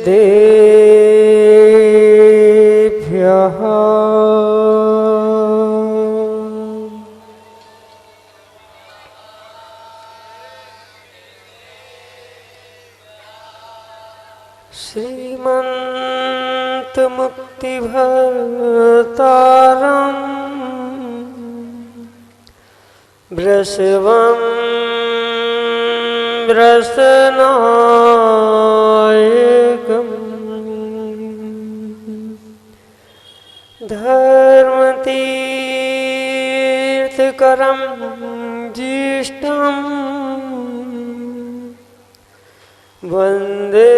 सिद्धेभ्यः श्रीमन्तमुक्तिभर्तारम् वृषभं वृषनायकम् धर्मतीर्थकरं ज्येष्ठम् वन्दे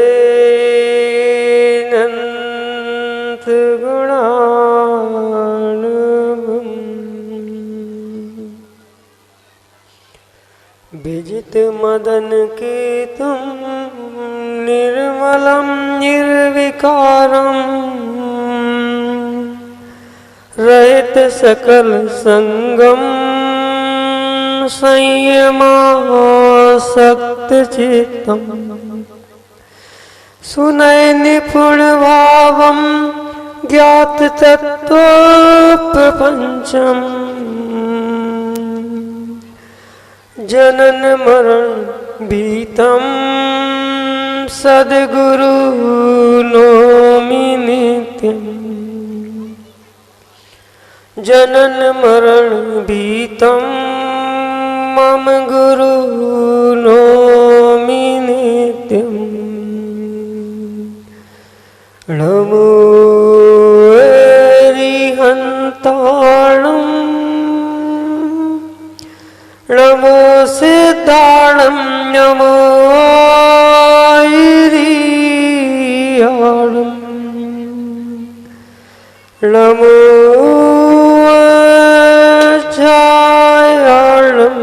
विजित मदन केतुं निर्मलं निर्विकारं रहित सकल संगम संयमासक्त चित्तम् सुनय निपुण भावं ज्ञात तत्व प्रपंचम् जनन मरण भीतम सद्गुरु नौमि नित्यम् जनन मरण भीतम मम गुरु नौमि नित्यम् नमो हरिहन्ताणम् नमो सिद्धाणं नमो ईरियाणं नमो छायाणं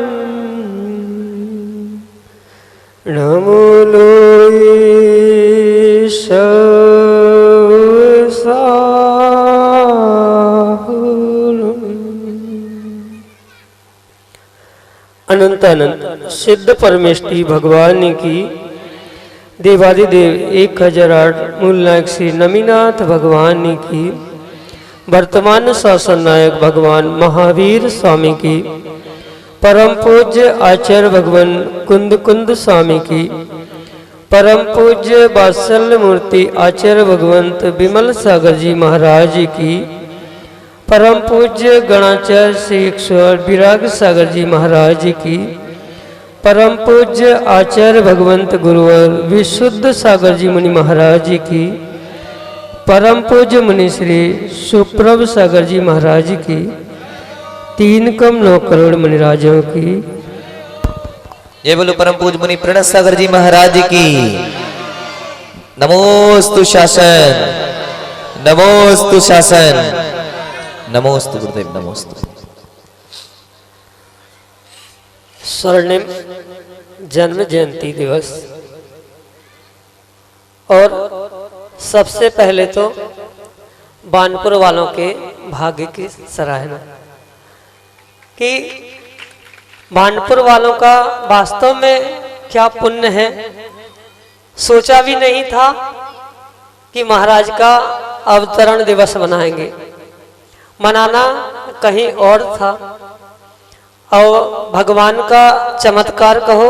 नमो लोयेश अनंत अनंत सिद्ध परमेष्ठी भगवान की देवादिदेव 1008 मूल नायक श्री नमीनाथ भगवान की वर्तमान शासन नायक भगवान महावीर स्वामी की परम पूज्य आचार्य भगवान कुंद कुंद स्वामी की परम पूज्य वात्सल्य मूर्ति आचार्य भगवंत विमल सागर जी महाराज की परम पूज्य गणाचार्य श्री 108 विराग सागर जी महाराज की परम पूज्य आचार्य भगवंत गुरुवर विशुद्ध सागर जी मुनि महाराज की परम पूज्य मुनि श्री सुप्रभ सागर जी महाराज की 3 कम 9 करोड़ मुनिराजों की ये बोलो परम पूज्य मुनि प्रणत सागर जी महाराज की नमोस्तु शासन नमोस्तु शासन नमोस्तु गुरुदेव नमोस्तु। स्वर्णिम जन्म जयंती दिवस और सबसे पहले तो बानपुर वालों के भाग्य की सराहना कि बानपुर वालों का वास्तव में क्या पुण्य है। सोचा भी नहीं था कि महाराज का अवतरण दिवस मनाएंगे, मनाना कहीं और था और भगवान का चमत्कार कहो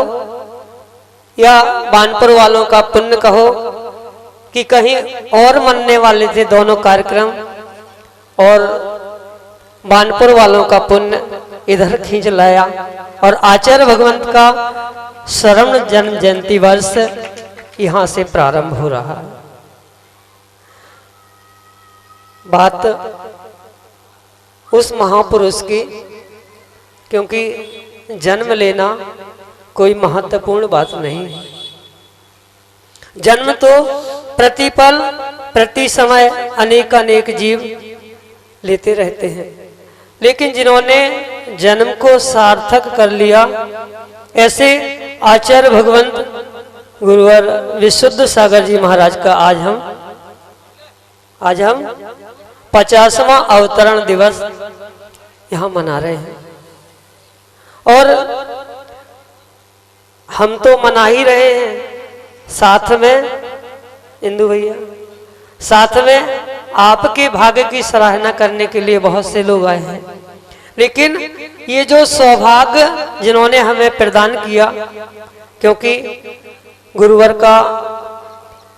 या बानपुर वालों का पुण्य कहो कि कहीं और मनने वाले थे दोनों कार्यक्रम और बानपुर वालों का पुण्य इधर खींच लाया और आचार्य भगवंत का शरण जन्म जयंती वर्ष यहाँ से प्रारंभ हो रहा है। बात उस महापुरुष की, क्योंकि जन्म लेना कोई महत्वपूर्ण बात नहीं है। जन्म तो प्रतिपल प्रति समय अनेक अनेक जीव लेते रहते हैं, लेकिन जिन्होंने जन्म को सार्थक कर लिया ऐसे आचार्य भगवंत गुरुवर विशुद्ध सागर जी महाराज का आज हम 50वां अवतरण दिवस यहाँ मना रहे हैं। और हम तो मना ही रहे हैं, साथ में इंदु भैया, साथ में आपके भाग्य की सराहना करने के लिए बहुत से लोग आए हैं, लेकिन ये जो सौभाग्य जिन्होंने हमें प्रदान किया, क्योंकि गुरुवर का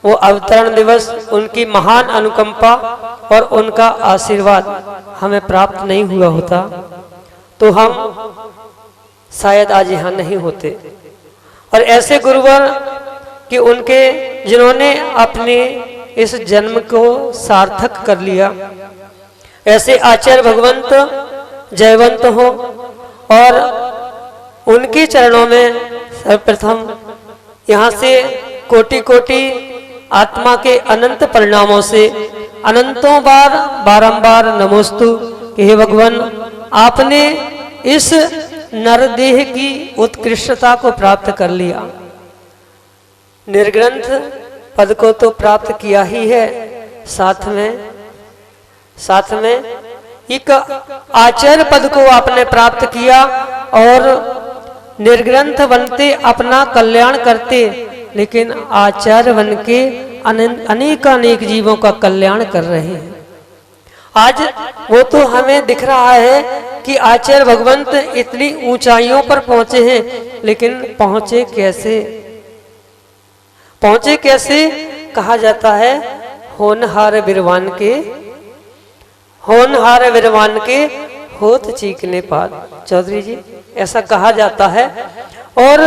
वो अवतरण दिवस, उनकी महान अनुकंपा और उनका आशीर्वाद हमें प्राप्त नहीं हुआ होता तो हम शायद आज यहाँ नहीं होते। और ऐसे गुरुवर कि उनके जिन्होंने अपने इस जन्म को सार्थक कर लिया, ऐसे आचार्य भगवंत जयवंत हो और उनके चरणों में सर्वप्रथम यहाँ से कोटि कोटि आत्मा के अनंत परिणामों से अनंतों बार बारंबार नमोस्तु कि हे भगवान, आपने इस नरदेह की उत्कृष्टता को प्राप्त कर लिया। निर्ग्रंथ पद को तो प्राप्त किया ही है, साथ में एक आचार्य पद को आपने प्राप्त किया और निर्ग्रंथ बनते अपना कल्याण करते, लेकिन आचार्य बन के अनेकानेक जीवों का कल्याण कर रहे हैं। आज वो तो हमें दिख रहा है कि आचार्य भगवंत इतनी ऊंचाइयों पर पहुंचे हैं, लेकिन पहुंचे कैसे कहा जाता है, होनहार विरवान के होत चीखने पाद। चौधरी जी, ऐसा कहा जाता है। और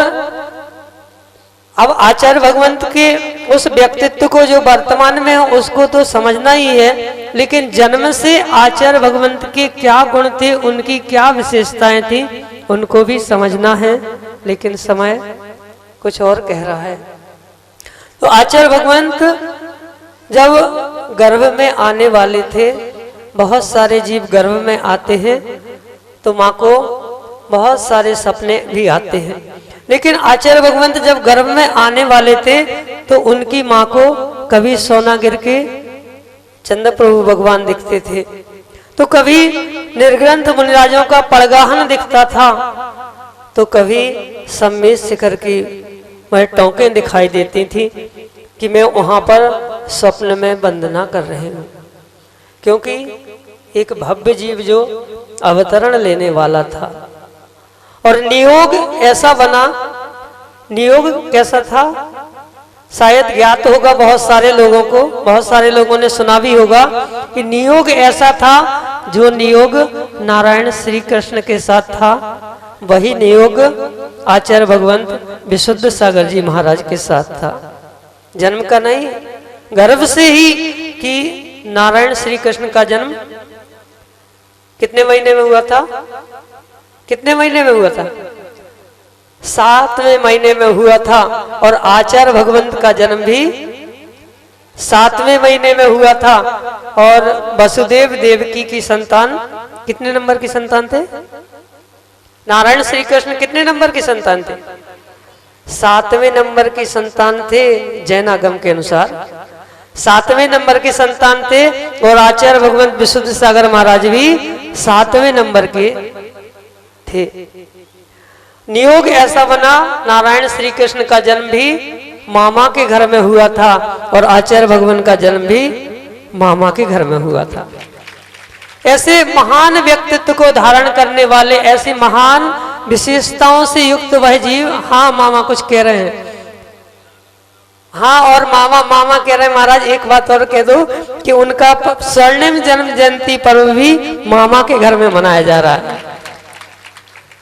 अब आचार्य भगवंत के उस व्यक्तित्व को जो वर्तमान में है उसको तो समझना ही है, लेकिन जन्म से आचार्य भगवंत के क्या गुण थे, उनकी क्या विशेषताएं थी, उनको भी समझना है, लेकिन समय कुछ और कह रहा है। तो आचार्य भगवंत जब गर्भ में आने वाले थे, बहुत सारे जीव गर्भ में आते हैं तो माँ को बहुत सारे सपने भी आते हैं, लेकिन आचार्य भगवंत जब गर्भ में आने वाले थे तो उनकी माँ को कभी सोना गिर के चंद्र प्रभु भगवान दिखते थे, तो कभी निर्ग्रंथ मुनिराजों का पड़गाहन दिखता था, तो कभी सम्मेद शिखर की वह टोंकें दिखाई देती थी कि मैं वहां पर स्वप्न में वंदना कर रहे हूँ, क्योंकि एक भव्य जीव जो अवतरण लेने वाला था। और नियोग ऐसा बना, नियोग कैसा था शायद ज्ञात होगा बहुत सारे लोगों को, बहुत सारे लोगों ने सुना भी होगा कि नियोग ऐसा था जो नियोग नारायण श्री कृष्ण के साथ था, वही नियोग आचार्य भगवंत विशुद्ध सागर जी महाराज के साथ था। जन्म का नहीं, गर्भ से ही कि नारायण श्री कृष्ण का जन्म कितने महीने में हुआ था? कितने महीने में हुआ था? 7वें महीने में हुआ था। और आचार्य भगवंत का जन्म भी 7वें महीने में हुआ था। और वसुदेव देवकी की संतान कितने नंबर की संतान थे? नारायण श्री कृष्ण कितने नंबर की संतान थे? 7वें नंबर की संतान थे, जैनागम के अनुसार 7वें नंबर की संतान थे। और आचार्य भगवंत विशुद्ध सागर महाराज भी 7वें नंबर के थे। नियोग ऐसा बना, नारायण श्री कृष्ण का जन्म भी मामा के घर में हुआ था और आचार्य भगवान का जन्म भी मामा के घर में हुआ था। ऐसे महान व्यक्तित्व को धारण करने वाले, ऐसी महान विशेषताओं से युक्त वह जीव, हाँ मामा कुछ कह रहे हैं, हाँ और मामा कह रहे हैं महाराज एक बात और कह दो कि उनका स्वर्णिम जन्म जयंती पर्व भी मामा के घर में मनाया जा रहा है।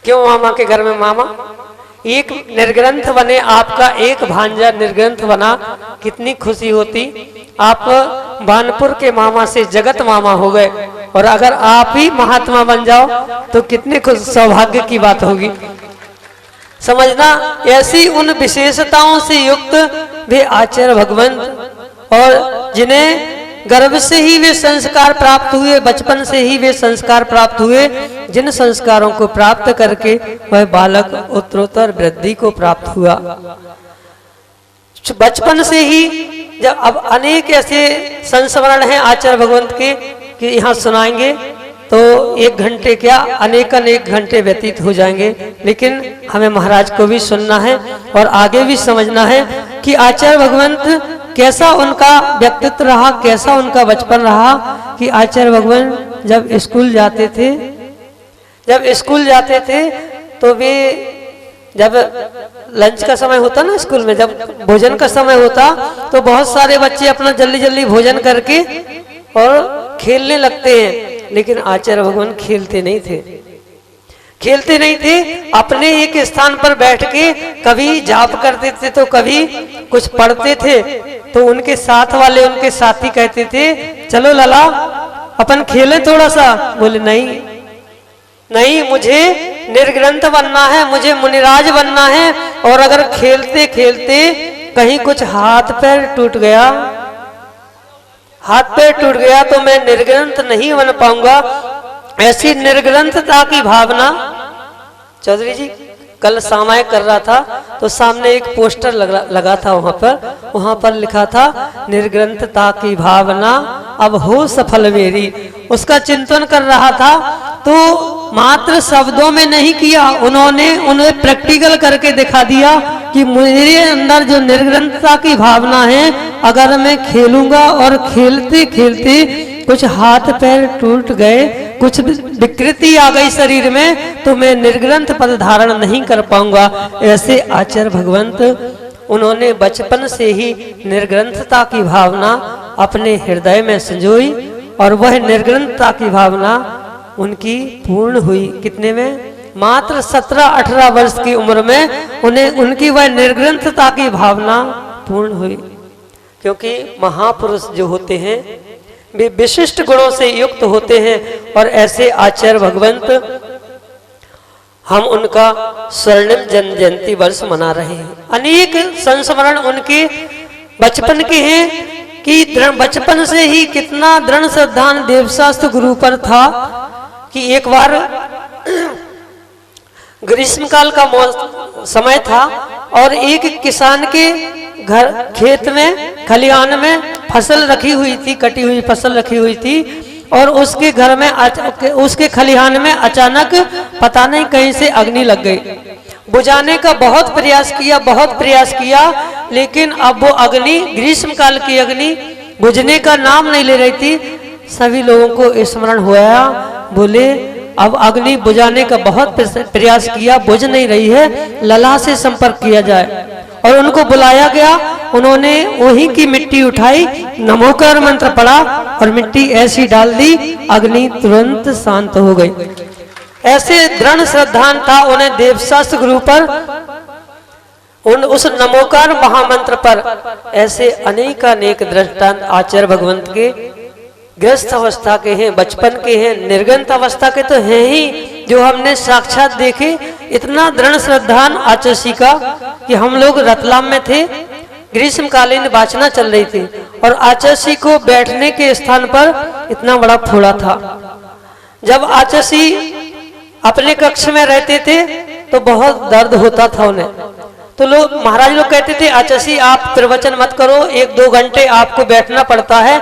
क्यों मामा के घर में? मामा एक निर्ग्रंथ बने, आपका एक भांजा निर्ग्रंथ बना, कितनी खुशी होती। आप बानपुर के मामा से जगत मामा हो गए, और अगर आप ही महात्मा बन जाओ तो कितने खुश सौभाग्य की बात होगी। समझना, ऐसी उन विशेषताओं से युक्त वे आचार्य भगवंत, और जिन्हें गर्भ से ही वे संस्कार प्राप्त हुए, बचपन से ही वे संस्कार प्राप्त हुए, जिन संस्कारों को प्राप्त करके वह बालक उत्तरोत्तर वृद्धि को प्राप्त हुआ। बचपन से ही जब, अब अनेक ऐसे संस्मरण हैं आचार्य भगवंत के कि यहाँ सुनाएंगे तो 1 घंटे क्या अनेक घंटे व्यतीत हो जाएंगे, लेकिन हमें महाराज को भी सुनना है और आगे भी समझना है कि आचार्य भगवंत कैसा उनका व्यक्तित्व रहा, कैसा उनका बचपन रहा कि आचार्य भगवान जब स्कूल जाते थे तो वे जब लंच का समय होता ना स्कूल में, जब भोजन का समय होता तो बहुत सारे बच्चे अपना जल्दी जल्दी भोजन करके और खेलने लगते हैं, लेकिन आचार्य भगवान खेलते नहीं थे, अपने एक स्थान पर बैठ के कभी जाप करते थे तो कभी कुछ पढ़ते थे। तो उनके साथ वाले उनके साथी कहते थे चलो लला अपन खेले थोड़ा सा। बोले नहीं, मुझे निर्ग्रंथ बनना है, मुझे मुनिराज बनना है, और अगर खेलते खेलते कहीं कुछ हाथ पैर टूट गया तो मैं निर्ग्रंथ नहीं बन पाऊंगा। ऐसी निर्ग्रंथता की भावना, चौधरी जी कल सामायिक कर रहा था तो सामने एक पोस्टर लगा था, वहां पर लिखा था निर्ग्रंथता की भावना अब हो सफल मेरी। उसका चिंतन कर रहा था तो मात्र शब्दों में नहीं किया, उन्होंने प्रैक्टिकल करके दिखा दिया कि मेरे अंदर जो निर्ग्रंथता की भावना है, अगर मैं खेलूंगा और खेलते खेलते कुछ हाथ पैर टूट गए, कुछ विकृति आ गई शरीर में, तो मैं निर्ग्रंथ पद धारण नहीं कर पाऊंगा। ऐसे आचार्य भगवंत उन्होंने बचपन से ही निर्ग्रंथता की भावना अपने हृदय में संजोई, और वह निर्ग्रंथता की भावना उनकी पूर्ण हुई। कितने में? मात्र 17-18 वर्ष की उम्र में उनकी वह निर्ग्रंथता की भावना पूर्ण हुई। क्योंकि महापुरुष जो होते हैं वे विशिष्ट गुणों से युक्त होते हैं, और ऐसे आचार्य भगवंत हम उनका स्वर्णिम जन्म जयंती वर्ष मना रहे हैं। अनेक संस्मरण उनके बचपन के हैं कि बचपन से ही कितना दृढ़ श्रद्धान देवशास्त्र गुरु पर था कि एक बार ग्रीष्म काल का समय था और एक किसान के घर खेत में खलिहान में फसल रखी हुई थी, कटी हुई फसल रखी हुई थी, और उसके घर में उसके खलिहान में अचानक पता नहीं कहीं से अग्नि लग गई। बुझाने का बहुत प्रयास किया, लेकिन अब वो अग्नि, ग्रीष्म काल की अग्नि बुझने का नाम नहीं ले रही थी। सभी लोगों को स्मरण हुआ, बोले अब अग्नि बुझाने का बहुत प्रयास किया, बुझ नहीं रही है, लला से संपर्क किया जाए। और उनको बुलाया गया, उन्होंने वही की मिट्टी उठाई, नमोकार मंत्र पढ़ा और मिट्टी ऐसी डाल दी, अग्नि तुरंत शांत हो गई। ऐसे दृढ़ श्रद्धान था उन्हें देवशास्त्र गुरु पर, उस नमोकार महामंत्र पर। ऐसे अनेक दृष्टांत आचार्य भगवंत के गृहस्थ अवस्था के हैं, बचपन के हैं, निर्गंत अवस्था के तो हैं ही, जो हमने साक्षात देखे। इतना दृढ़ श्रद्धान आचार्य का कि हम लोग रतलाम में थे, ग्रीष्मकालीन वाचना चल रही थी, और आचार्य को बैठने के स्थान पर इतना बड़ा फोड़ा था। जब आचार्य अपने कक्ष में रहते थे तो बहुत दर्द होता था उन्हें, तो लोग महाराज लोग कहते थे आचार्य आप प्रवचन मत करो, 1-2 घंटे आपको बैठना पड़ता है,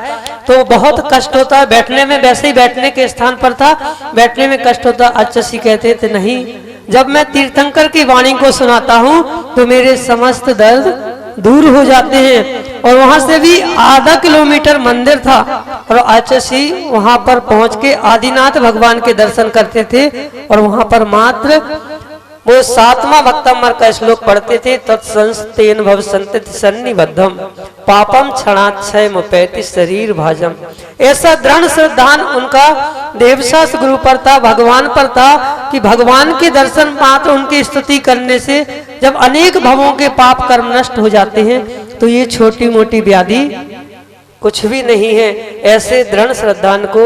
तो बहुत कष्ट होता है बैठने में। वैसे ही बैठने के स्थान पर था, बैठने में कष्ट होता। आचार्य कहते थे नहीं, जब मैं तीर्थंकर की वाणी को सुनाता हूँ तो मेरे समस्त दर्द दूर हो जाते हैं। और वहां से भी आधा किलोमीटर मंदिर था, और आचार्य वहां पर पहुंच के आदिनाथ भगवान के दर्शन करते थे, और वहां पर मात्र वो 7वां भक्तमर का श्लोक पढ़ते थे, तत्संस्तेन भव संतति सन्निबद्धम पापम क्षणाक्षय मुपैति शरीर भाजम। ऐसा दृढ़ श्रद्धान उनका देवशास्त्र गुरु पर था, भगवान पर था, कि भगवान के दर्शन मात्र उनकी स्तुति करने से जब अनेक भवों के पाप कर्म नष्ट हो जाते हैं, तो ये छोटी मोटी व्याधि कुछ भी नहीं है। ऐसे दृढ़ श्रद्धान को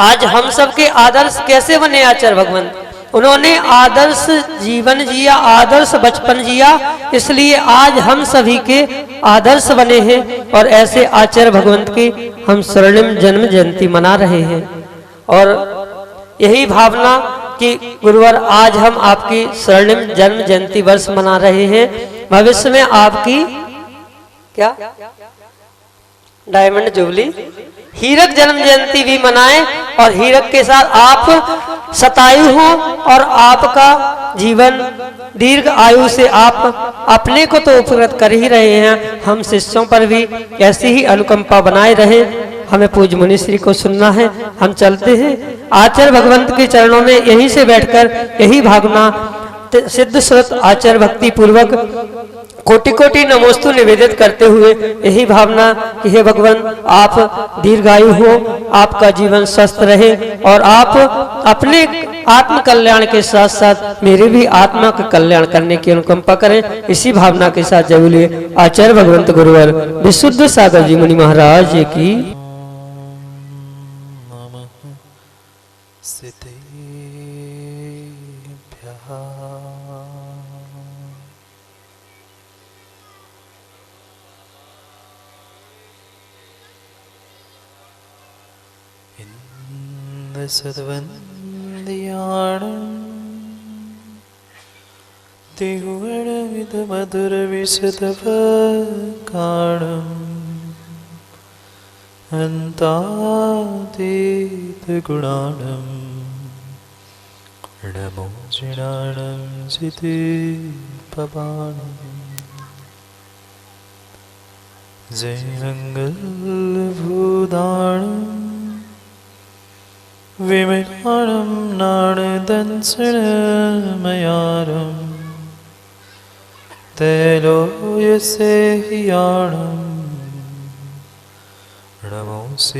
आज हम सबके आदर्श कैसे बने आचार्य भगवान? उन्होंने आदर्श जीवन जिया, आदर्श बचपन जिया, इसलिए आज हम सभी के आदर्श बने हैं। और ऐसे आचार्य भगवंत की हम स्वर्णिम जन्म जयंती मना रहे हैं, और यही भावना कि गुरुवर आज हम आपकी स्वर्णिम जन्म जयंती वर्ष मना रहे हैं। भविष्य में आपकी क्या डायमंड जुबली हीरक जन्म जयंती भी मनाएं और हीरक के साथ आप शतायु हो और आपका जीवन दीर्घ आयु से आप अपने को तो उपकृत कर ही रहे हैं, हम शिष्यों पर भी ऐसी ही अनुकंपा बनाए रहे। हमें पूज्य मुनि श्री को सुनना है, हम चलते हैं आचार्य भगवंत के चरणों में यहीं से बैठकर यही भावना सिद्ध श्रुत आचार्य भक्ति पूर्वक कोटि कोटि नमोस्तु निवेदित करते हुए यही भावना कि हे भगवान आप दीर्घायु हो, आपका जीवन स्वस्थ रहे और आप अपने आत्म कल्याण के साथ साथ मेरे भी आत्मा का कल्याण करने की अनुकंपा करें। इसी भावना के साथ जय बोलिए आचार्य भगवंत गुरुवर विशुद्ध सागर जी मुनि महाराज जी की। തിഹുവഴമിത മധുര വിശദവ കാണും അന്താതീത ഗുണാണം നമോ ജിണാണം സിതി പവാണം ജയംഗൽ ഭൂതാണം വിമലാണം നാണദംസണമയാരം തേലോയസേഹിയാണം നമോസിയസവസീതാണം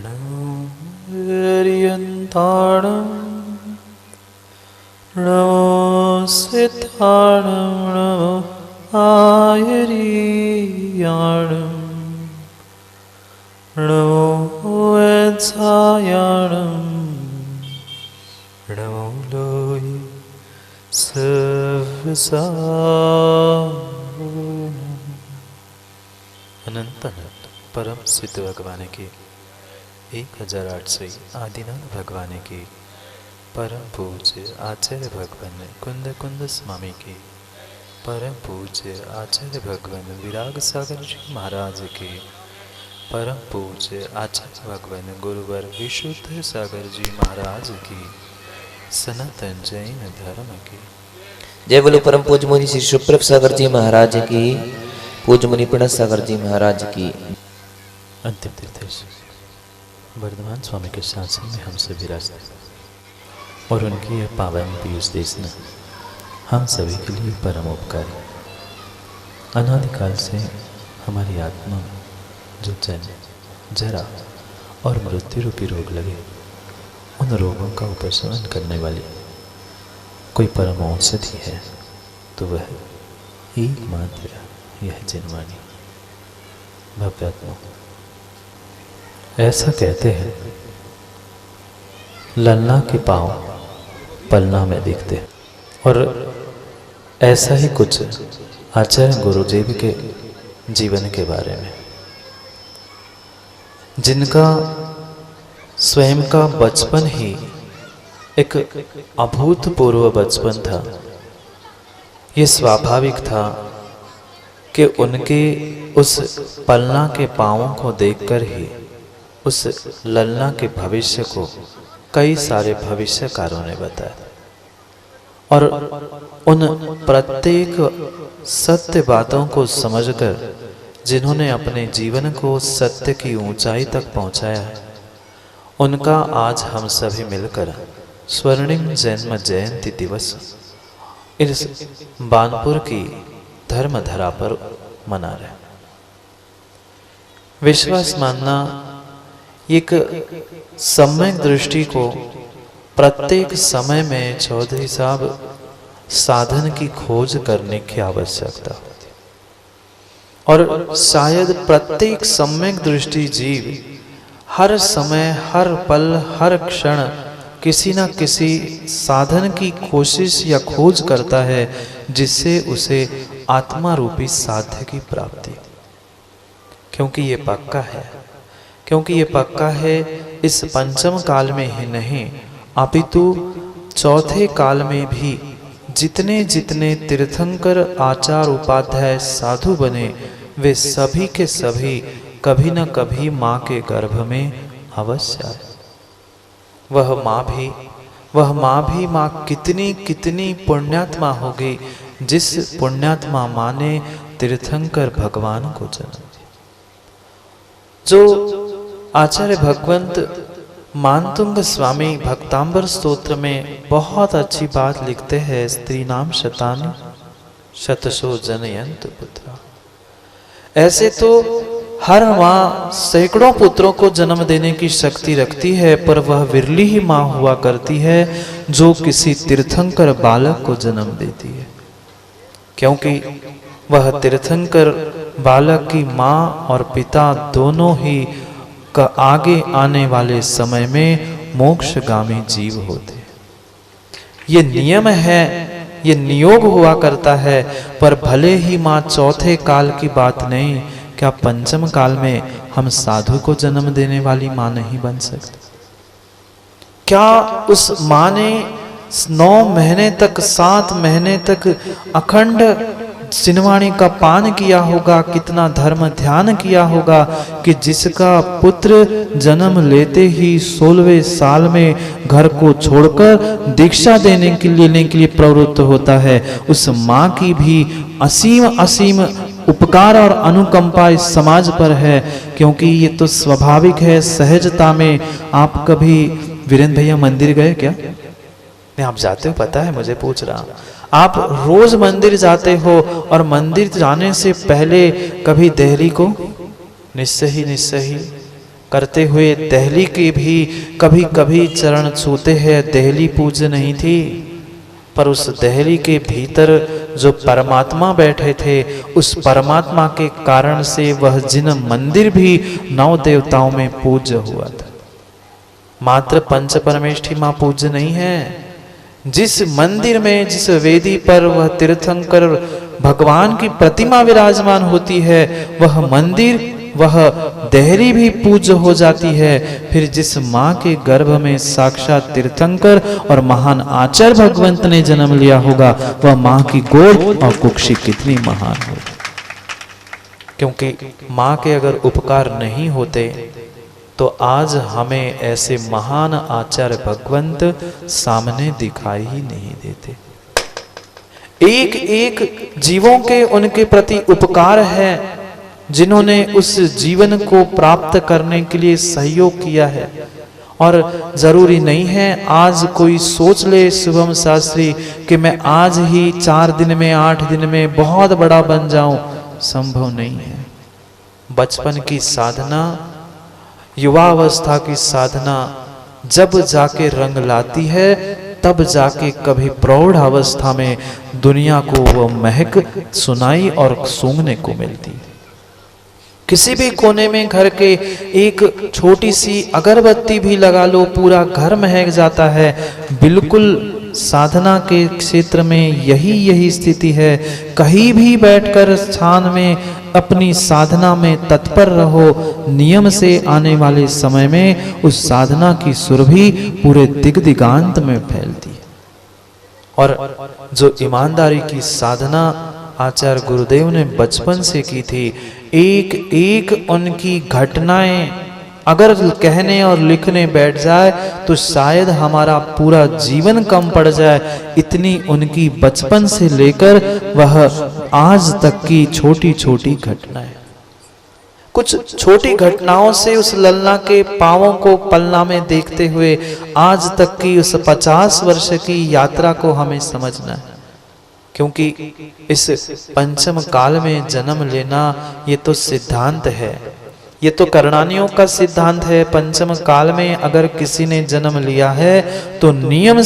നമോരിയന്താണം നമോസിതാണം നമോ ആയരീയാണം നമോ വത്സായാണം നമോ ലോയി सर्वसारणम। अनंत अनंत परम सिद्ध भगवान की 1800 आदिनाथ भगवान की परम पूज्य आचार्य भगवान कुंद कुंद स्वामी की परम पूज्य आचार्य भगवान विराग सागर जी महाराज की परम पूज्य आचार्य भगवान गुरुवर विशुद्ध सागर जी महाराज की सनातन जैन धर्म की जय बोलो परम पूज्य मुनि श्री सुप्रभ सागर जी महाराज की, पूज्य मुनि प्रणत सागर जी महाराज की। अंतिम तीर्थेश वर्धमान स्वामी के शासन में हम सभी विराजते और उनकी यह पावन पीयूष देशना हम सभी के लिए परम उपकारी। अनादिकाल से हमारी आत्मा में जो जन्म जरा और मृत्यु रूपी रोग लगे, उन रोगों का उपशमन करने वाली कोई परम औषधि है तो वह एकमात्र यह जिनवाणी भव्यात्मा। ऐसा कहते हैं ललना के पांव पलना में दिखते, और ऐसा ही कुछ आचार्य गुरुदेव के जीवन के बारे में, जिनका स्वयं का बचपन ही एक अभूतपूर्व बचपन था। ये स्वाभाविक था कि उनके उस पलना के पाँवों को देखकर ही उस ललना के भविष्य को कई सारे भविष्यकारों ने बताया, और उन प्रत्येक सत्य बातों को समझकर जिन्होंने अपने जीवन को सत्य की ऊंचाई तक पहुंचाया है, उनका आज हम सभी मिलकर स्वर्णिम जन्म जयंती दिवस इस बानपुर की धर्मधरा पर मना रहे। विश्वास मानना एक सम्यक दृष्टि को प्रत्येक समय में चौधरी साहब साधन की खोज करने की आवश्यकता होती, और शायद प्रत्येक सम्यक दृष्टि जीव हर समय हर पल हर क्षण किसी न किसी साधन की कोशिश या खोज करता है जिससे उसे आत्मा रूपी साध्य की प्राप्ति, क्योंकि ये पक्का है इस पंचम काल में ही नहीं अपितु चौथे काल में भी जितने जितने तीर्थंकर आचार उपाध्याय साधु बने वे सभी के सभी कभी न कभी माँ के गर्भ में अवश्य आए। वह माँ भी माँ कितनी कितनी पुण्यात्मा होगी जिस पुण्यात्मा माँ ने तीर्थंकर भगवान को जन्म दिया। जो आचार्य भगवंत मानतुंग स्वामी भक्तांबर स्तोत्र में बहुत अच्छी बात लिखते हैं, स्त्री नाम शतानि शतशो जनयंत पुत्रा। ऐसे तो हर माँ सैकड़ों पुत्रों को जन्म देने की शक्ति रखती है, पर वह विरली ही माँ हुआ करती है जो किसी तीर्थंकर बालक को जन्म देती है, क्योंकि वह तीर्थंकर बालक की माँ और पिता दोनों ही का आगे आने वाले समय में मोक्षगामी जीव होते हैं। ये नियम है, ये नियोग हुआ करता है, पर भले ही माँ चौथे काल की बात नहीं, क्या पंचम काल में हम साधु को जन्म देने वाली माँ नहीं बन सकते? क्या उस माँ ने 9 महीने तक 7 महीने तक अखंड सिनवाणी का पान किया होगा, कितना धर्म ध्यान किया होगा कि जिसका पुत्र जन्म लेते ही 16वें साल में घर को छोड़कर दीक्षा लेने के लिए प्रवृत्त होता है, उस माँ की भी असीम उपकार और अनुकंपा इस समाज पर है, क्योंकि ये तो स्वाभाविक है, सहजता में। आप कभी वीरेंद्र भैया मंदिर गए क्या? नहीं, आप जाते हो, पता है, मुझे पूछ रहा। आप रोज मंदिर जाते हो और मंदिर जाने से पहले कभी दहली को निश्चय ही करते हुए दहली के भी कभी कभी चरण छूते हैं। दहली पूज्य नहीं थी, पर उस दहली के भीतर जो परमात्मा बैठे थे, उस परमात्मा के कारण से वह जिन मंदिर भी 9 देवताओं में पूज्य हुआ था। मात्र पंच परमेष्ठी माँ पूज्य नहीं है। जिस मंदिर में, जिस वेदी पर वह तीर्थंकर भगवान की प्रतिमा विराजमान होती है, वह मंदिर, वह देहरी भी पूज्य हो जाती है। फिर जिस माँ के गर्भ में साक्षात तीर्थंकर और महान आचार्य भगवंत ने जन्म लिया होगा, वह माँ की गोद और कुक्षी कितनी महान होगी। क्योंकि माँ के अगर उपकार नहीं होते तो आज हमें ऐसे महान आचार्य भगवंत सामने दिखाई ही नहीं देते। एक एक जीवों के उनके प्रति उपकार है, जिन्होंने उस जीवन को प्राप्त करने के लिए सहयोग किया है। और जरूरी नहीं है आज कोई सोच ले शुभम शास्त्री कि मैं आज ही 4 दिन में 8 दिन में बहुत बड़ा बन जाऊं, संभव नहीं है। बचपन की साधना, युवावस्था की साधना जब जाके रंग लाती है, तब जाके कभी प्रौढ़ अवस्था में दुनिया को वह महक सुनाई और सूंघने को मिलती है। किसी भी कोने में घर के एक छोटी सी अगरबत्ती भी लगा लो, पूरा घर महक जाता है। बिल्कुल साधना के क्षेत्र में यही स्थिति है। कहीं भी बैठकर छान में अपनी साधना में तत्पर रहो। नियम से आने वाले समय में उस साधना की सुरभि पूरे दिगदिगांत में फैलती है। और जो ईमानदारी की साधना आचार्य गुरुदेव ने बचपन से की थी, एक एक उनकी घटनाएं अगर कहने और लिखने बैठ जाए तो शायद हमारा पूरा जीवन कम पड़ जाए। इतनी उनकी बचपन से लेकर वह आज तक की छोटी छोटी घटनाएं, कुछ छोटी घटनाओं से उस ललना के पांवों को पलना में देखते हुए आज तक की उस 50 वर्ष की यात्रा को हमें समझना है। क्योंकि इस पंचम काल में जन्म लेना ये तो सिद्धांत है, ये तो करणानियों का सिद्धांत है। पंचम काल में अगर किसी ने जन्म लिया है तो नियम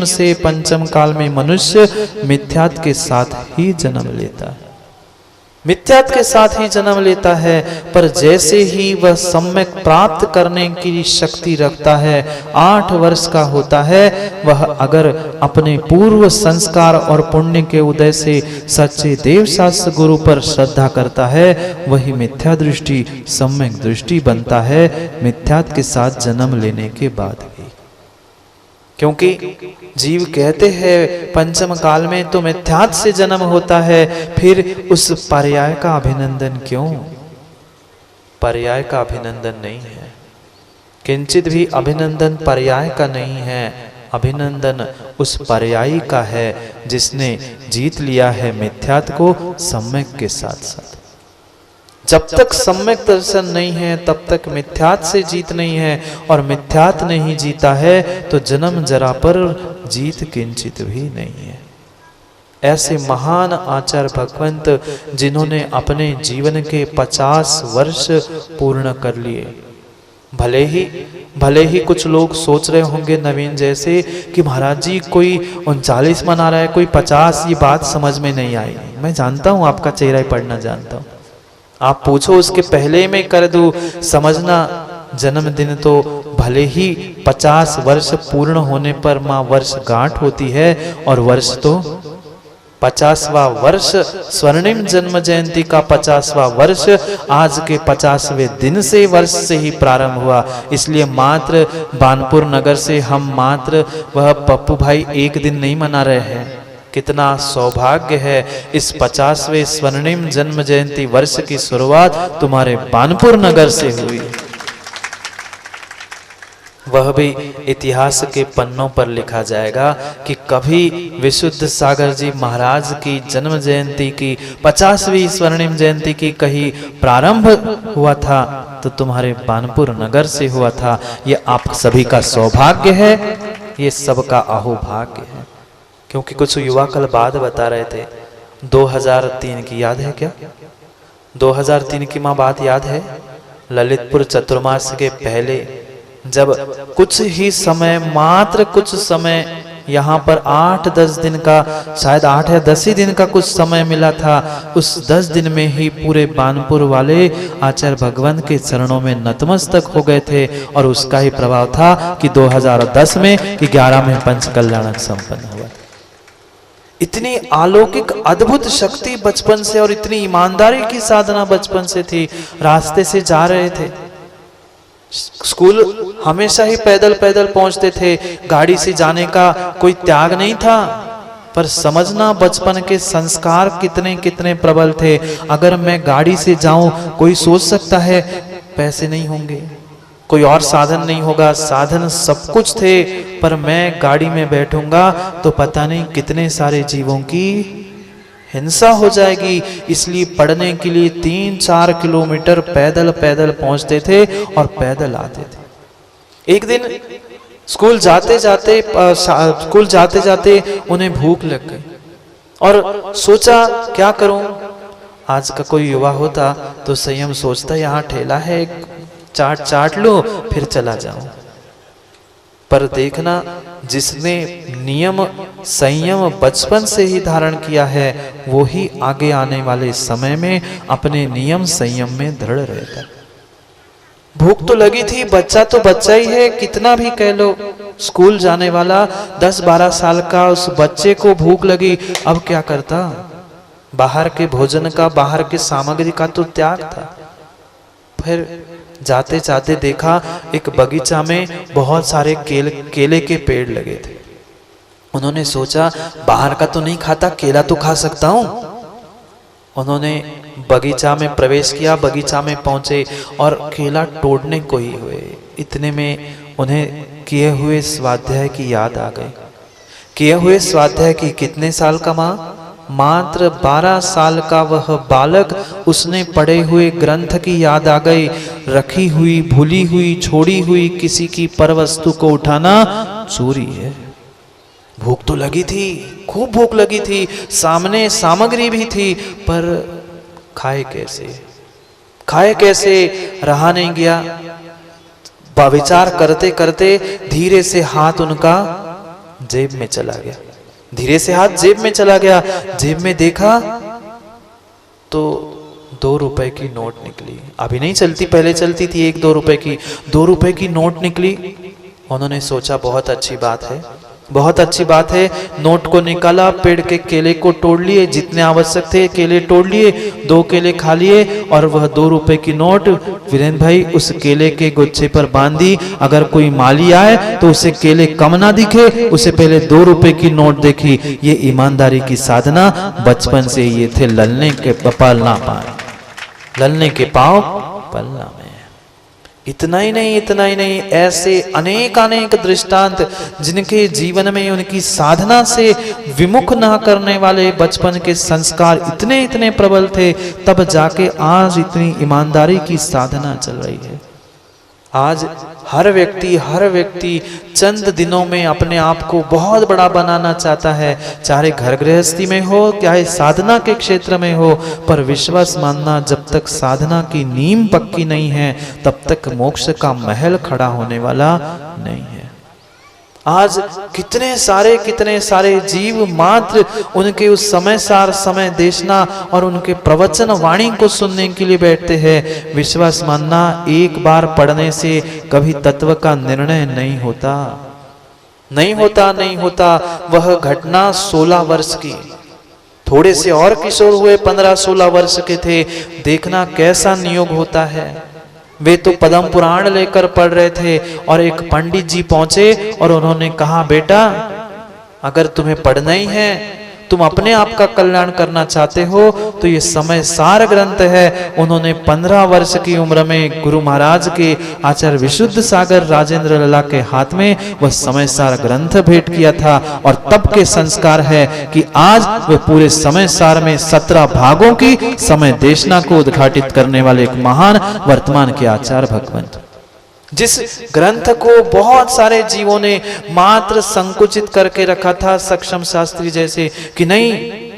से पंचम काल में मनुष्य मिथ्यात्व के साथ ही जन्म लेता है, मिथ्यात्व के साथ ही जन्म लेता है। पर जैसे ही वह सम्यक प्राप्त करने की शक्ति रखता है, 8 वर्ष का होता है, वह अगर अपने पूर्व संस्कार और पुण्य के उदय से सच्चे देव शास्त्र गुरु पर श्रद्धा करता है, वही मिथ्या दृष्टि सम्यक दृष्टि बनता है मिथ्यात्व के साथ जन्म लेने के बाद भी। क्योंकि जीव कहते हैं पंचम काल में तो मिथ्यात्व से जन्म होता है, फिर उस पर्याय का अभिनंदन क्यों? पर्याय का अभिनंदन नहीं है, किंचित भी अभिनंदन पर्याय का नहीं है। अभिनंदन उस पर्यायी का है जिसने जीत लिया है मिथ्यात्व को सम्यक के साथ साथ। जब तक सम्यक दर्शन नहीं है तब तक मिथ्यात्व से जीत नहीं है, और मिथ्यात्व नहीं जीता है तो जन्म जरा पर जीत किंचित भी नहीं है। ऐसे महान आचार्य भगवंत जिन्होंने अपने जीवन के 50 वर्ष पूर्ण कर लिए। भले ही कुछ लोग सोच रहे होंगे नवीन जैसे कि महाराज जी कोई 39 मना रहा है, कोई 50, ये बात समझ में नहीं आई। मैं जानता हूं, आपका चेहरा ही पढ़ना जानता हूं। आप पूछो उसके पहले में कर दूं, समझना जन्मदिन तो भले ही 50 वर्ष पूर्ण होने पर माँ वर्ष गांठ होती है, और वर्ष तो 50वां वर्ष, स्वर्णिम जन्म जयंती का 50वां वर्ष आज के 50वें दिन से वर्ष से ही प्रारंभ हुआ। इसलिए मात्र बानपुर नगर से हम मात्र वह पप्पू भाई एक दिन नहीं मना रहे हैं। कितना सौभाग्य है, इस 50वें स्वर्णिम जन्म जयंती वर्ष की शुरुआत तुम्हारे बानपुर नगर से हुई, वह भी इतिहास के पन्नों पर लिखा जाएगा कि कभी विशुद्ध सागर जी महाराज की जन्म जयंती की 50वीं स्वर्णिम जयंती की कहीं प्रारंभ हुआ था तो तुम्हारे बानपुर नगर से हुआ था। ये आप सभी का सौभाग्य है, ये सबका अहोभाग्य है। क्योंकि कुछ युवा कल बाद बता रहे थे 2003 की, याद है क्या? 2003 की माँ बात याद है? ललितपुर चतुर्मास के पहले जब कुछ ही समय, मात्र कुछ समय, यहाँ पर 8-10 दिन का, शायद 8 या 10 ही दिन का कुछ समय मिला था। उस 10 दिन में ही पूरे बानपुर वाले आचार्य भगवंत के चरणों में नतमस्तक हो गए थे, और उसका ही प्रभाव था कि 2010 में कि 11 में पंच कल्याणक संपन्न हुआ। इतनी अलौकिक अद्भुत शक्ति बचपन से और इतनी ईमानदारी की साधना बचपन से थी। रास्ते से जा रहे थे, स्कूल हमेशा ही पैदल पैदल पहुंचते थे, गाड़ी से जाने का कोई त्याग नहीं था। पर समझना बचपन के संस्कार कितने कितने प्रबल थे। अगर मैं गाड़ी से जाऊं, कोई सोच सकता है पैसे नहीं होंगे, कोई और साधन नहीं होगा, साधन सब कुछ थे, पर मैं गाड़ी में बैठूंगा तो पता नहीं कितने सारे जीवों की हिंसा हो जाएगी। इसलिए पढ़ने के लिए 3-4 किलोमीटर पैदल पैदल पहुंचते थे और पैदल आते थे। एक दिन स्कूल जाते जाते उन्हें भूख लग गई और सोचा क्या करूं। आज का कोई युवा होता तो संयम सोचता, यहाँ ठेला है, चाट लो फिर चला जाऊं। पर देखना, जिसने नियम संयम बचपन से ही धारण किया है वो ही आगे आने वाले समय में अपने नियम संयम में दृढ़ रहता है। भूख तो लगी थी, बच्चा तो बच्चा ही है, कितना भी कह लो। स्कूल जाने वाला 10-12 साल का उस बच्चे को भूख लगी, अब क्या करता? बाहर के भोजन का, बाहर के सामग्री का तो त्याग था। फिर जाते जाते देखा एक बगीचा में बहुत सारे केले के पेड़ लगे थे। उन्होंने सोचा बाहर का तो नहीं खाता, केला तो खा सकता हूं। उन्होंने बगीचा में प्रवेश किया, बगीचा में पहुंचे और केला तोड़ने को ही हुए। इतने में उन्हें किए हुए स्वाध्याय की याद आ गई। किए हुए स्वाध्याय की, कितने साल का माँ? मात्र 12 साल का वह बालक, उसने पढ़े हुए ग्रंथ की याद आ गई। रखी हुई, भूली हुई, छोड़ी हुई किसी की पर वस्तु को उठाना चोरी है। भूख तो लगी थी, खूब भूख लगी थी, सामने सामग्री भी थी, पर खाए कैसे रहा नहीं गया। विचार करते करते धीरे से हाथ उनका जेब में चला गया। धीरे से हाथ जेब में चला गया। जेब में देखा तो 2 रुपए की नोट निकली। अभी नहीं चलती, पहले चलती थी 1-2 रुपए की। 2 रुपए की नोट निकली। उन्होंने सोचा बहुत अच्छी बात है, बहुत अच्छी बात है। नोट को निकाला, पेड़ के केले को तोड़ लिए, जितने आवश्यक थे केले तोड़ लिए, 2 केले खा लिए और वह 2 रुपए की नोट वीरेंद्र भाई उस केले के गुच्छे पर बांध दी। अगर कोई माली आए तो उसे केले कम ना दिखे, उसे पहले 2 रुपए की नोट देखी। ये ईमानदारी की साधना बचपन से ये थे। ललने के पल ना पाए, ललने के पाँव पलना में। इतना ही नहीं, ऐसे अनेक दृष्टांत जिनके जीवन में उनकी साधना से विमुख ना करने वाले बचपन के संस्कार इतने प्रबल थे, तब जाके आज इतनी ईमानदारी की साधना चल रही है। आज हर व्यक्ति चंद दिनों में अपने आप को बहुत बड़ा बनाना चाहता है, चाहे घर गृहस्थी में हो, चाहे साधना के क्षेत्र में हो, पर विश्वास मानना जब तक साधना की नींव पक्की नहीं है तब तक मोक्ष का महल खड़ा होने वाला नहीं है। आज कितने सारे जीव मात्र उनके उस समय देशना और उनके प्रवचन वाणी को सुनने के लिए बैठते हैं। विश्वास मानना एक बार पढ़ने से कभी तत्व का निर्णय नहीं होता। वह घटना 16 वर्ष की, थोड़े से और किशोर हुए 15-16 वर्ष के थे, देखना कैसा नियोग होता है। वे तो पद्म पुराण लेकर पढ़ रहे थे और एक पंडित जी पहुंचे और उन्होंने कहा, बेटा अगर तुम्हें पढ़ना ही है, तुम अपने आप का कल्याण करना चाहते हो, तो ये समय सार ग्रंथ है। उन्होंने 15 वर्ष की उम्र में गुरु महाराज के आचार्य विशुद्ध सागर राजेंद्र लला के हाथ में वह समय सार ग्रंथ भेंट किया था। और तब के संस्कार है कि आज वे पूरे समय सार में 17 भागों की समय देशना को उद्घाटित करने वाले एक महान वर्तमान के आचार्य भगवंत, जिस ग्रंथ को बहुत सारे जीवों ने मात्र संकुचित करके रखा था, सक्षम शास्त्री जैसे, कि नहीं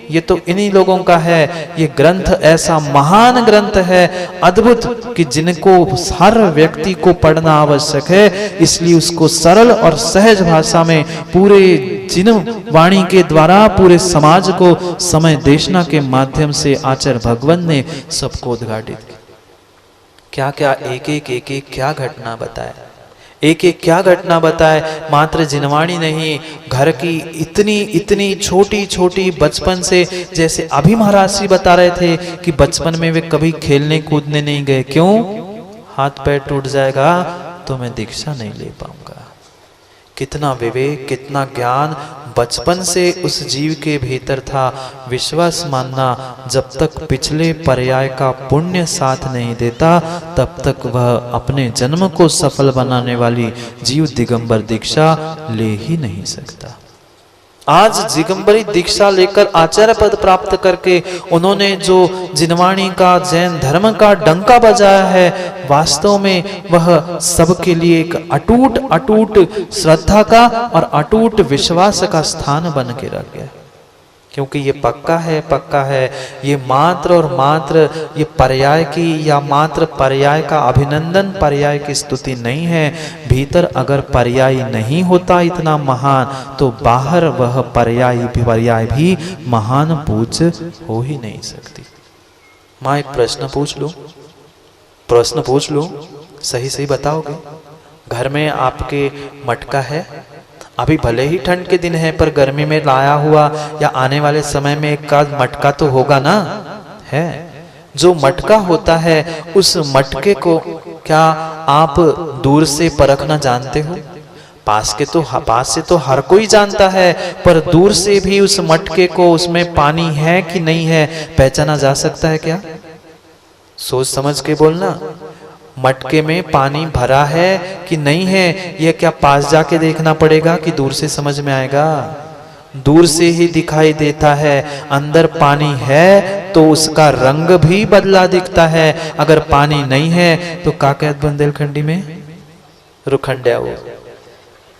ये तो इन्हीं लोगों का है। ये ग्रंथ ऐसा महान ग्रंथ है, अद्भुत, कि जिनको हर व्यक्ति को पढ़ना आवश्यक है। इसलिए उसको सरल और सहज भाषा में पूरे जिन वाणी के द्वारा पूरे समाज को समय देशना के माध्यम से आचार्य भगवंत ने सबको उद्घाटित किया। क्या एक क्या घटना बताए, क्या घटना बताए। मात्र जिनवाणी नहीं, घर की इतनी छोटी बचपन से, जैसे अभी महाराज जी बता रहे थे कि बचपन में वे कभी खेलने कूदने नहीं गए। क्यों? हाथ पैर टूट जाएगा तो मैं दीक्षा नहीं ले पाऊंगा। कितना विवेक, कितना ज्ञान बचपन से उस जीव के भीतर था। विश्वास मानना जब तक पिछले पर्याय का पुण्य साथ नहीं देता, तब तक वह अपने जन्म को सफल बनाने वाली जीव दिगंबर दीक्षा ले ही नहीं सकता। आज दिगंबरी दीक्षा लेकर आचार्य पद प्राप्त करके उन्होंने जो जिनवाणी का, जैन धर्म का डंका बजाया है, वास्तव में वह सबके लिए एक अटूट श्रद्धा का और अटूट विश्वास का स्थान बन के रह गया। क्योंकि ये पक्का है, ये मात्र और मात्र ये पर्याय की या मात्र पर्याय का अभिनंदन, पर्याय की स्तुति नहीं है। भीतर अगर पर्याय नहीं होता इतना महान, तो बाहर वह पर्याय भी महान पूज हो ही नहीं सकती। माँ एक प्रश्न पूछ लूं, सही बताओगे? घर में आपके मटका है, अभी भले ही ठंड के दिन है, पर गर्मी में लाया हुआ या आने वाले समय में एक आध मटका तो होगा ना? है। जो मटका होता है, उस मटके को क्या आप दूर से परखना जानते हो? पास से तो हर कोई जानता है, पर दूर से भी उस मटके को, उसमें पानी है कि नहीं है, पहचाना जा सकता है क्या? सोच समझ के बोलना। मटके में पानी भरा है कि नहीं है, यह क्या पास जाके देखना पड़ेगा कि दूर से समझ में आएगा? दूर से ही दिखाई देता है। अंदर पानी है तो उसका रंग भी बदला दिखता है। अगर पानी नहीं है तो का कहत बुंदेलखंडी में रुखंड्याऊ।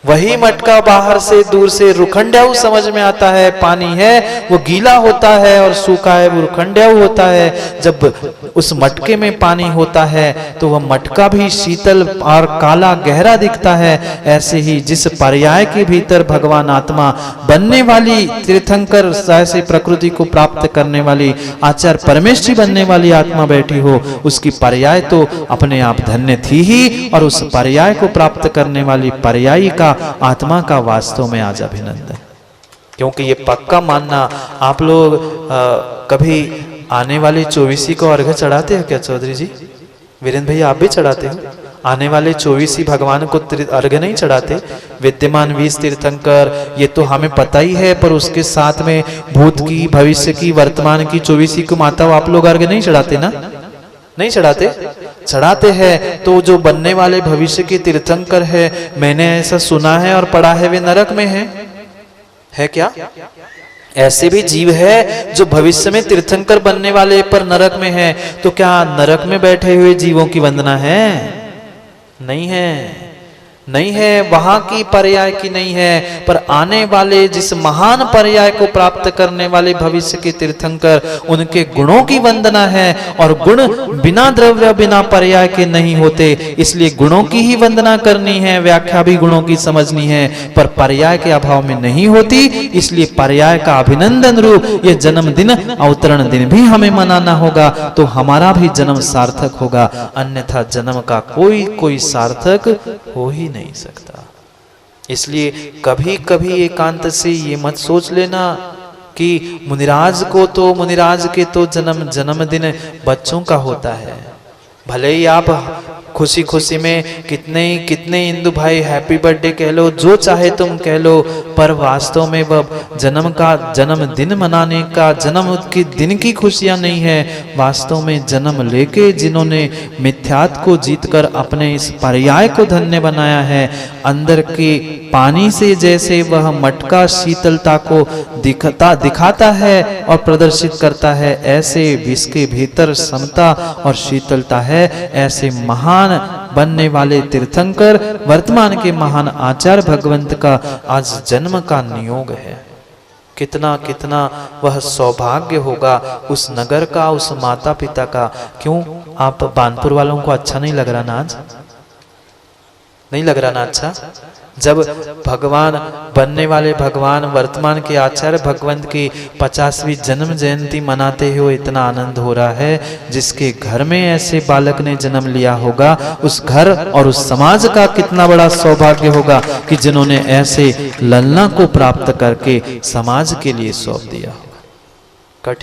वही मटका बाहर से, दूर से रुखंड्याऊ समझ में आता है। पानी है वो गीला होता है और सूखा है वो रुखंड्याऊ होता है। जब उस मटके में पानी होता है तो वह मटका भी शीतल और काला गहरा दिखता है। ऐसे ही जिस पर्याय के भीतर भगवान आत्मा बनने वाली, तीर्थंकर ऐसे प्रकृति को प्राप्त करने वाली, आचार्य परमेश्वरी बनने वाली आत्मा बैठी हो, उसकी पर्याय तो अपने आप धन्य थी ही, और उस पर्याय को प्राप्त करने वाली पर्यायी का आत्मा का वास्तव में आज अभिनंदन। क्योंकि ये पक्का मानना, आप लोग कभी आने वाले 24 को अर्घ्य चढ़ाते हैं क्या चौधरी जी? वीरेंद्र भैया आप भी चढ़ाते हो? आने वाले 24 भगवान को अर्घ्य नहीं चढ़ाते? विद्यमान 20 तीर्थंकर, ये तो हमें पता ही है, पर उसके साथ में भूत की, भविष्य की, वर्तमान की 24 को माता आप लोग अर्घ्य नहीं चढ़ाते ना? नहीं चढ़ाते? चढ़ाते हैं। तो जो बनने वाले भविष्य के तीर्थंकर है, मैंने ऐसा सुना है और पढ़ा है, वे नरक में है क्या? ऐसे भी जीव है जो भविष्य में तीर्थंकर बनने वाले पर नरक में है। तो क्या नरक में बैठे हुए जीवों की वंदना है? नहीं है, नहीं है, वहां की पर्याय की नहीं है, पर आने वाले जिस महान पर्याय को प्राप्त करने वाले भविष्य के तीर्थंकर, उनके गुणों की वंदना है। और गुण बिना द्रव्य, बिना पर्याय के नहीं होते, इसलिए गुणों की ही वंदना करनी है, व्याख्या भी गुणों की समझनी है, पर पर्याय के अभाव में नहीं होती। इसलिए पर्याय का अभिनंदन रूप ये जन्मदिन, अवतरण दिन भी हमें मनाना होगा, तो हमारा भी जन्म सार्थक होगा। अन्यथा जन्म का कोई सार्थक हो ही नहीं सकता। इसलिए कभी कभी एकांत से ये मत सोच लेना कि मुनिराज के तो जन्मदिन बच्चों का होता है। भले ही आप खुशी खुशी में कितने हिंदू भाई हैप्पी बर्थडे कह लो, जो चाहे तुम कह लो, पर वास्तव में वह जन्मदिन मनाने का, जन्म के दिन की खुशियां नहीं है। वास्तव में जन्म लेके जिन्होंने मिथ्यात्व को जीतकर अपने इस पर्याय को धन्य बनाया है, अंदर के पानी से जैसे वह मटका शीतलता को दिखाता है और प्रदर्शित करता है, ऐसे इसके भीतर समता और शीतलता है। ऐसे महान बनने वाले तीर्थंकर, वर्तमान के महान आचार्य भगवंत का आज जन्म का नियोग है। कितना कितना वह सौभाग्य होगा उस नगर का, उस माता पिता का। क्यों आप बानपुर वालों को अच्छा नहीं लग रहा ना? आज नहीं लग रहा ना अच्छा? जब भगवान बनने वाले भगवान, वर्तमान के आचार्य भगवंत की 50वीं जन्म जयंती मनाते हुए इतना आनंद हो रहा है, जिसके घर में ऐसे बालक ने जन्म लिया होगा, उस घर और उस समाज का कितना बड़ा सौभाग्य होगा कि जिन्होंने ऐसे ललना को प्राप्त करके समाज के लिए सौंप दिया होगा।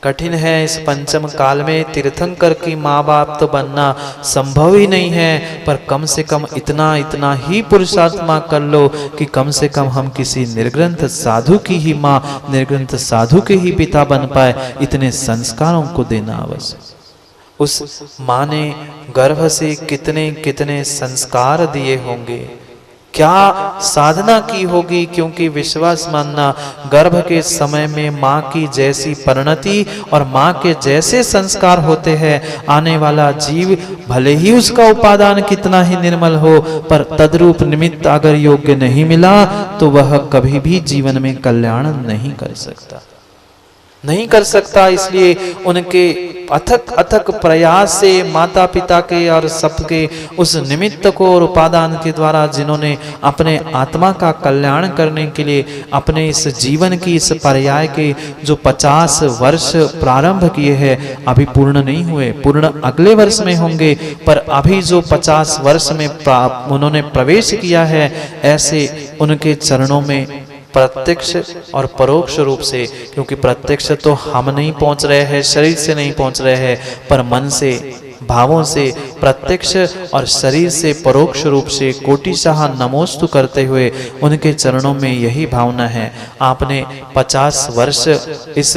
कठिन है इस पंचम काल में तीर्थंकर की माँ बाप तो बनना संभव ही नहीं है, पर कम से कम इतना ही पुरुषार्थमा कर लो कि कम से कम हम किसी निर्ग्रंथ साधु की ही माँ, निर्ग्रंथ साधु के ही पिता बन पाए। इतने संस्कारों को देना आवश्यक। उस माँ ने गर्भ से कितने संस्कार दिए होंगे, क्या साधना की होगी, क्योंकि विश्वास मानना गर्भ के समय में माँ की जैसी परिणति और माँ के जैसे संस्कार होते हैं, आने वाला जीव भले ही उसका उपादान कितना ही निर्मल हो, पर तद्रूप निमित्त अगर योग्य नहीं मिला तो वह कभी भी जीवन में कल्याण नहीं कर सकता। इसलिए उनके अथक प्रयास से माता पिता के और सबके उस निमित्त को और उपादान के द्वारा जिन्होंने अपने आत्मा का कल्याण करने के लिए अपने इस जीवन की इस पर्याय के जो 50 वर्ष प्रारंभ किए हैं, अभी पूर्ण नहीं हुए, पूर्ण अगले वर्ष में होंगे, पर अभी जो 50 वर्ष में उन्होंने प्रवेश किया है, ऐसे उनके चरणों में प्रत्यक्ष और परोक्ष रूप से, क्योंकि प्रत्यक्ष तो हम नहीं पहुंच रहे हैं, शरीर से नहीं पहुंच रहे हैं, पर मन से, भावों से प्रत्यक्ष और शरीर से परोक्ष रूप से कोटिशाह नमोस्तु करते हुए उनके चरणों में यही भावना है। आपने 50 वर्ष इस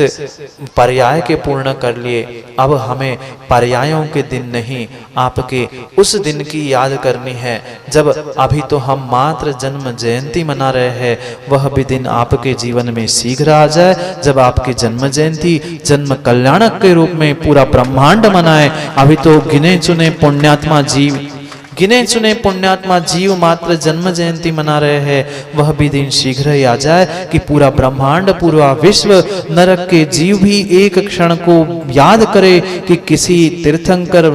पर्याय के पूर्ण कर लिए, अब हमें पर्यायों के दिन नहीं, आपके उस दिन की याद करनी है जब अभी तो हम मात्र जन्म जयंती मना रहे हैं, वह भी दिन आपके जीवन में शीघ्र आ जाए जब आपकी जन्म जयंती जन्म कल्याणक के रूप में पूरा ब्रह्मांड मनाए। अभी तो गिने चुने पुण्यात्मा जीव मात्र जन्म जयंती मना रहे हैं, वह भी दिन शीघ्र ही आ जाए कि पूरा ब्रह्मांड, पूरा विश्व, नरक के जीव भी एक क्षण को याद करे कि किसी तीर्थंकर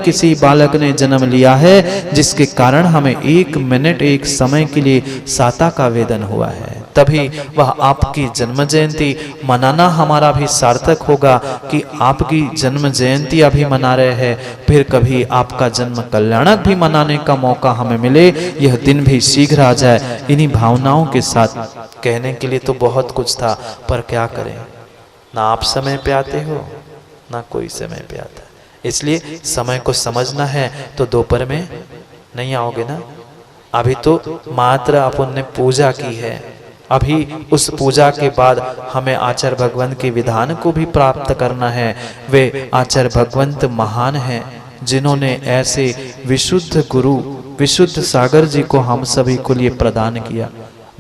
किसी बालक ने जन्म लिया है, जिसके कारण हमें 1 मिनट, 1 समय के लिए साता का वेदन हुआ है। तभी वह आपकी जन्म जयंती मनाना हमारा भी सार्थक होगा कि आपकी जन्म जयंती अभी मना रहे हैं, फिर कभी आपका जन्म कल्याणक भी मनाने का मौका हमें मिले, यह दिन भी शीघ्र आ जाए। इन्हीं भावनाओं के साथ कहने के लिए तो बहुत कुछ था, पर क्या करें, ना आप समय पे आते हो ना कोई समय पे आता है। इसलिए समय को समझना है तो दोपहर में नहीं आओगे ना। अभी तो मात्र अपन ने पूजा की है, अभी उस पूजा के बाद हमें आचार्य भगवंत के विधान को भी प्राप्त करना है। वे आचार्य भगवंत महान हैं, जिन्होंने ऐसे विशुद्ध गुरु विशुद्ध सागर जी को हम सभी को लिए प्रदान किया।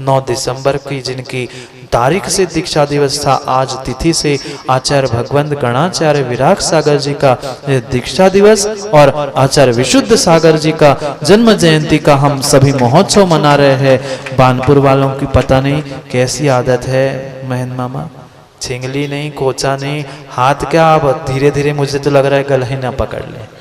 9 दिसंबर की जिनकी तारीख से दीक्षा दिवस था, आज तिथि से आचार्य भगवंत गणाचार्य विराग सागर जी का दीक्षा दिवस और आचार्य विशुद्ध सागर जी का जन्म जयंती का हम सभी महोत्सव मना रहे हैं। बानपुर वालों की पता नहीं कैसी आदत है महेंद्र मामा, छिंगली नहीं, कोचा नहीं, हाथ क्या अब धीरे धीरे मुझे तो लग रहा है गला ही ना पकड़ ले।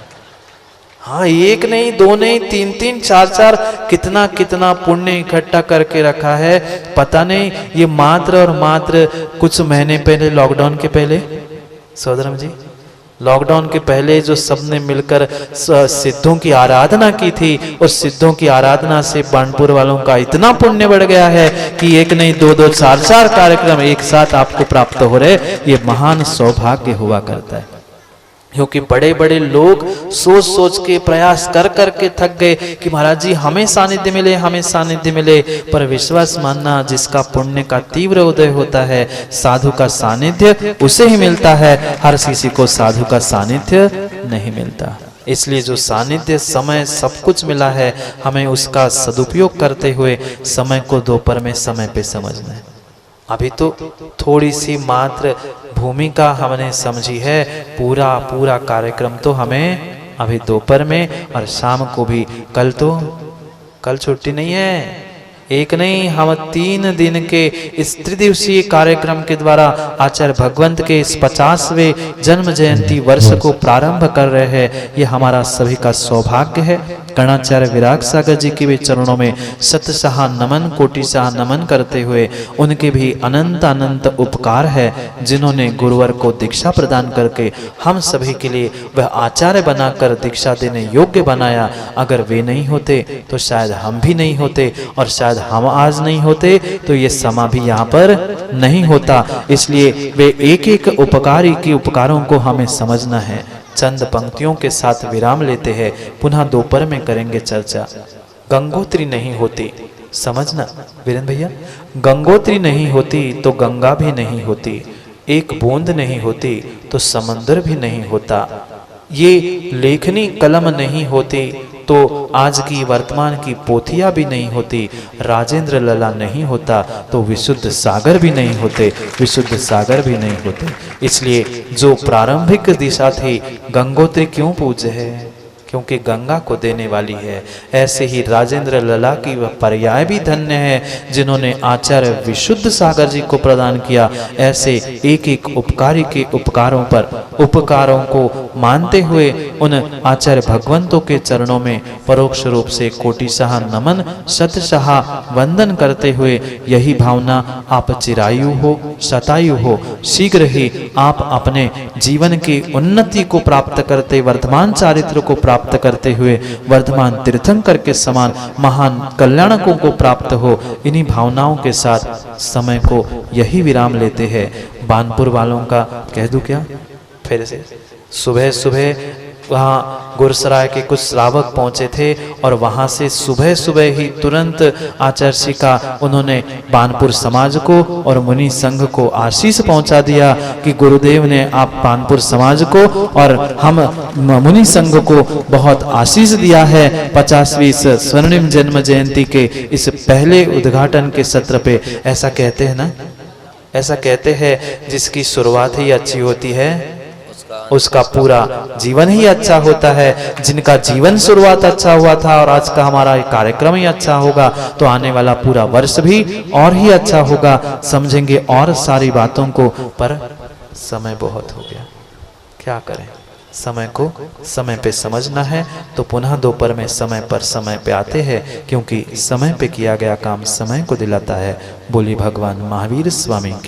हाँ, एक नहीं, दो नहीं, 3-3, 4-4 कितना कितना पुण्य इकट्ठा करके रखा है, पता नहीं। ये मात्र और मात्र कुछ महीने पहले, लॉकडाउन के पहले, सौदरम जी, लॉकडाउन के पहले जो सबने मिलकर सिद्धों की आराधना की थी, उस सिद्धों की आराधना से बानपुर वालों का इतना पुण्य बढ़ गया है कि एक नहीं, 2-2, 4-4 कार्यक्रम एक साथ आपको प्राप्त हो रहे। ये महान सौभाग्य हुआ करता है, क्योंकि बड़े बड़े लोग सोच सोच के प्रयास कर कर के थक गए कि महाराज जी हमें सानिध्य मिले, हमें सानिध्य मिले। पर विश्वास मानना, जिसका पुण्य का तीव्र उदय होता है, साधु का सानिध्य उसे ही मिलता है, हर किसी को साधु का सानिध्य नहीं मिलता। इसलिए जो सानिध्य, समय सब कुछ मिला है, हमें उसका सदुपयोग करते हुए समय को दोपहर में समय पे समझना है। अभी तो थोड़ी सी मात्र भूमिका हमने समझी है, पूरा पूरा कार्यक्रम तो हमें अभी दोपहर में और शाम को भी। कल छुट्टी नहीं है, एक नहीं, हम 3 दिन के इस त्रिदिवसीय कार्यक्रम के द्वारा आचार्य भगवंत के इस 50वें जन्म जयंती वर्ष को प्रारंभ कर रहे हैं। ये हमारा सभी का सौभाग्य है। गणाचार्य विराग सागर जी के भी चरणों में शतशः नमन, कोटिशः नमन करते हुए उनके भी अनंत अनंत उपकार है, जिन्होंने गुरुवर को दीक्षा प्रदान करके हम सभी के लिए वह आचार्य बनाकर दीक्षा देने योग्य बनाया। अगर वे नहीं होते तो शायद हम भी नहीं होते, और शायद हम आज नहीं होते तो ये समा भी यहाँ पर नहीं होता। इसलिए वे एक एक उपकारी के उपकारों को हमें समझना है। चंद पंक्तियों के साथ विराम लेते हैं, पुनः दोपहर में करेंगे चर्चा। गंगोत्री नहीं होती, समझना वीरेंद्र भैया, गंगोत्री नहीं होती तो गंगा भी नहीं होती, एक बूंद नहीं होती तो समंदर भी नहीं होता, ये लेखनी कलम नहीं होती तो आज की वर्तमान की पोथियां भी नहीं होती, राजेंद्र लला नहीं होता तो विशुद्ध सागर भी नहीं होते, विशुद्ध सागर भी नहीं होते। इसलिए जो प्रारंभिक दिशा थी, गंगोत्री क्यों पूज्य है? क्योंकि गंगा को देने वाली है। ऐसे ही राजेंद्र लला की वह पर्याय भी धन्य है, जिन्होंने आचार्य विशुद्ध सागर जी को प्रदान किया। ऐसे एक एक उपकारी के उपकारों को मानते हुए उन आचार्य भगवंतों के चरणों में परोक्ष रूप से कोटिशः नमन, शतशः वंदन करते हुए यही भावना, आप चिरायु हो, शतायु हो, शीघ्र ही आप अपने जीवन की उन्नति को प्राप्त करते, वर्धमान चारित्र को प्राप्त करते हुए वर्धमान तीर्थंकर के समान महान कल्याणकों को प्राप्त हो। इन्हीं भावनाओं के साथ समय को यही विराम लेते हैं। बानपुर वालों का कह दूं क्या फिर से? सुबह सुबह वहाँ गुरसराय के कुछ श्रावक पहुंचे थे और वहां से सुबह सुबह ही तुरंत आचार्य जी का उन्होंने बानपुर समाज को और मुनि संघ को आशीष पहुंचा दिया कि गुरुदेव ने आप बानपुर समाज को और हम मुनि संघ को बहुत आशीष दिया है 50वीं स्वर्णिम जन्म जयंती के इस पहले उद्घाटन के सत्र पे। ऐसा कहते हैं ना, ऐसा कहते हैं जिसकी शुरुआत ही अच्छी होती है उसका पूरा जीवन ही अच्छा होता है। जिनका जीवन शुरुआत अच्छा हुआ था और आज का हमारा कार्यक्रम ही अच्छा होगा तो आने वाला पूरा वर्ष भी और ही अच्छा होगा। समझेंगे और सारी बातों को, पर समय बहुत हो गया, क्या करें। समय को समय पे समझना है तो पुनः दोपहर में समय पर समय पे आते हैं, क्योंकि समय पे किया गया काम समय को दिलाता है। बोली भगवान महावीर स्वामी की।